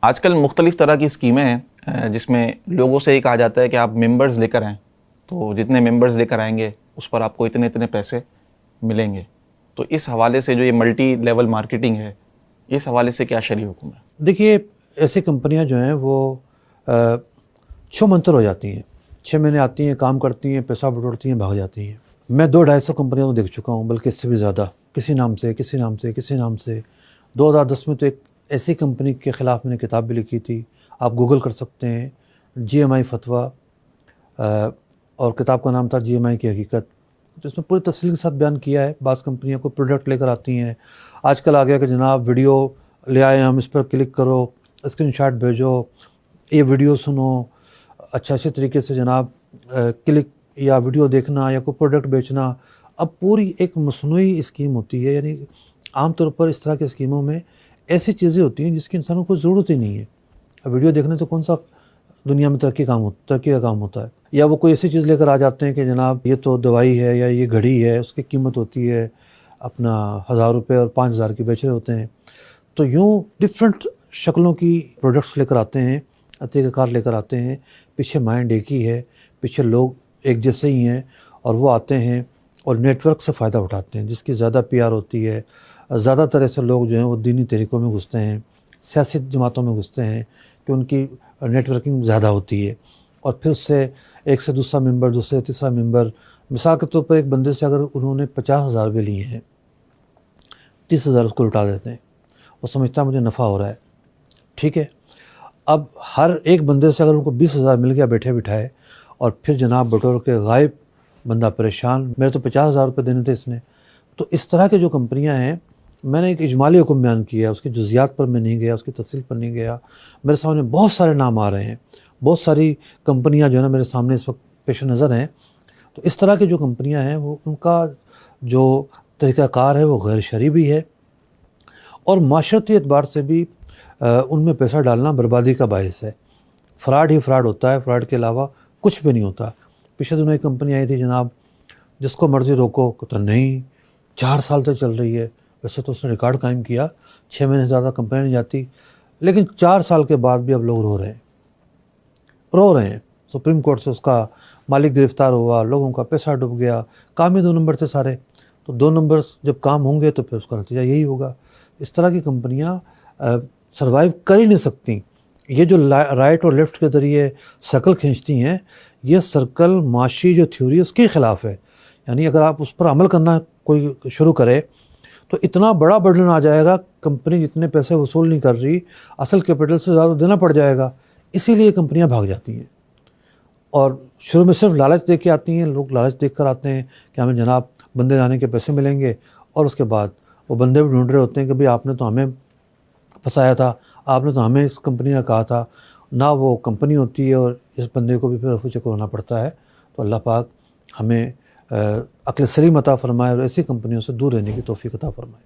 آج کل مختلف طرح کی اسکیمیں ہیں جس میں لوگوں سے یہ کہا جاتا ہے کہ آپ ممبرز لے کر آئیں، تو جتنے ممبرز لے کر آئیں گے اس پر آپ کو اتنے پیسے ملیں گے۔ تو اس حوالے سے جو یہ ملٹی لیول مارکیٹنگ ہے، اس حوالے سے کیا شرعی حکم ہے؟ دیکھیے، ایسی کمپنیاں جو ہیں وہ چھو منتر ہو جاتی ہیں، 6 مہینے آتی ہیں، کام کرتی ہیں، پیسہ بٹورتی ہیں، بھاگ جاتی ہیں۔ میں 200-250 کمپنیاں تو دیکھ چکا ہوں، بلکہ اس سے بھی زیادہ، کسی نام سے۔ 2010 میں تو ایک ایسی کمپنی کے خلاف میں نے کتاب بھی لکھی تھی، آپ گوگل کر سکتے ہیں، GMI فتویٰ، اور کتاب کا نام تھا GMI کی حقیقت۔ تو اس میں پوری تفصیل کے ساتھ بیان کیا ہے۔ بعض کمپنیاں کو پروڈکٹ لے کر آتی ہیں، آج کل آ گیا کہ جناب ویڈیو لے آئے ہم، اس پر کلک کرو، اسکرین شاٹ بھیجو، یہ ویڈیو سنو، اچھا اسی طریقے سے جناب کلک یا ویڈیو دیکھنا یا کوئی پروڈکٹ بیچنا۔ اب پوری ایک مصنوعی اسکیم ہوتی ہے، یعنی عام طور پر اس طرح کی اسکیموں میں ایسی چیزیں ہوتی ہیں جس کی انسانوں کو ضرورت ہی نہیں ہے۔ اب ویڈیو دیکھنے تو کون سا دنیا میں ترقی کا کام ہوتا ہے؟ یا وہ کوئی ایسی چیز لے کر آ جاتے ہیں کہ جناب یہ تو دوائی ہے یا یہ گھڑی ہے، اس کی قیمت ہوتی ہے اپنا 1000 روپے اور 5000 کی بیچ رہے ہوتے ہیں۔ تو یوں ڈفرینٹ شکلوں کی پروڈکٹس لے کر آتے ہیں، طریقہ کار لے کر آتے ہیں، پیچھے مائنڈ ایک ہی ہے، پیچھے لوگ ایک جیسے ہی ہیں، اور وہ آتے ہیں اور نیٹ ورک سے فائدہ اٹھاتے ہیں، جس کی زیادہ PR ہوتی ہے۔ زیادہ تر ایسے لوگ جو ہیں وہ دینی طریقوں میں گھستے ہیں، سیاسی جماعتوں میں گھستے ہیں کہ ان کی نیٹ ورکنگ زیادہ ہوتی ہے، اور پھر اس سے ایک سے دوسرا ممبر، دوسرے سے تیسرا ممبر، مثال کے طور پر ایک بندے سے اگر انہوں نے 50,000 روپے لیے ہیں، 30,000 اس کو لٹا دیتے ہیں، وہ سمجھتا ہے مجھے نفع ہو رہا ہے، ٹھیک ہے۔ اب ہر ایک بندے سے اگر ان کو 20,000 مل گیا بیٹھے بٹھائے، اور پھر جناب بٹور کے غائب، بندہ پریشان، میرے تو 50,000 روپے دینے تھے اس نے۔ تو اس طرح کے جو کمپنیاں ہیں، میں نے ایک اجمالی حکم بیان کیا، اس کی جزیات پر میں نہیں گیا، اس کی تفصیل پر نہیں گیا۔ میرے سامنے بہت سارے نام آ رہے ہیں، بہت ساری کمپنیاں جو ہے نا میرے سامنے اس وقت پیش نظر ہیں۔ تو اس طرح کی جو کمپنیاں ہیں وہ ان کا جو طریقہ کار ہے وہ غیر شرعی بھی ہے، اور معاشرتی اعتبار سے بھی ان میں پیسہ ڈالنا بربادی کا باعث ہے۔ فراڈ ہی فراڈ ہوتا ہے، فراڈ کے علاوہ کچھ بھی نہیں ہوتا۔ پچھلے دنوں ایک کمپنی آئی تھی جناب، جس کو مرضی روکو تو نہیں، 4 سال تک چل رہی ہے۔ ویسے تو اس نے ریکارڈ قائم کیا، 6 مہینے سے زیادہ کمپنی نہیں جاتی، لیکن 4 سال کے بعد بھی اب لوگ رو رہے ہیں۔ سپریم کورٹ سے اس کا مالک گرفتار ہوا، لوگوں کا پیسہ ڈوب گیا، کام ہی 2 نمبر تھے سارے۔ تو 2 نمبر جب کام ہوں گے تو پھر اس کا نتیجہ یہی ہوگا۔ اس طرح کی کمپنیاں سروائیو کر ہی نہیں سکتی۔ یہ جو رائٹ اور لیفٹ کے ذریعے سرکل کھینچتی ہیں، یہ سرکل معاشی جو تھیوری ہے اس کے خلاف ہے۔ یعنی اگر آپ اس پر عمل کرنا کوئی شروع کرے تو اتنا بڑا برڈن آ جائے گا، کمپنی جتنے پیسے وصول نہیں کر رہی، اصل کیپٹل سے زیادہ دینا پڑ جائے گا۔ اسی لیے کمپنیاں بھاگ جاتی ہیں، اور شروع میں صرف لالچ دے کے آتی ہیں، لوگ لالچ دیکھ کر آتے ہیں کہ ہمیں جناب بندے لانے کے پیسے ملیں گے، اور اس کے بعد وہ بندے بھی ڈھونڈ رہے ہوتے ہیں کہ بھئی آپ نے تو ہمیں پھنسایا تھا، آپ نے تو ہمیں اس کمپنی کا کہا تھا، نہ وہ کمپنی ہوتی ہے، اور اس بندے کو بھی پھر رفو چکر ہونا پڑتا ہے۔ تو اللہ پاک ہمیں عقل سلیم عطا فرمائے اور ایسی کمپنیوں سے دور رہنے کی توفیق عطا فرمائے۔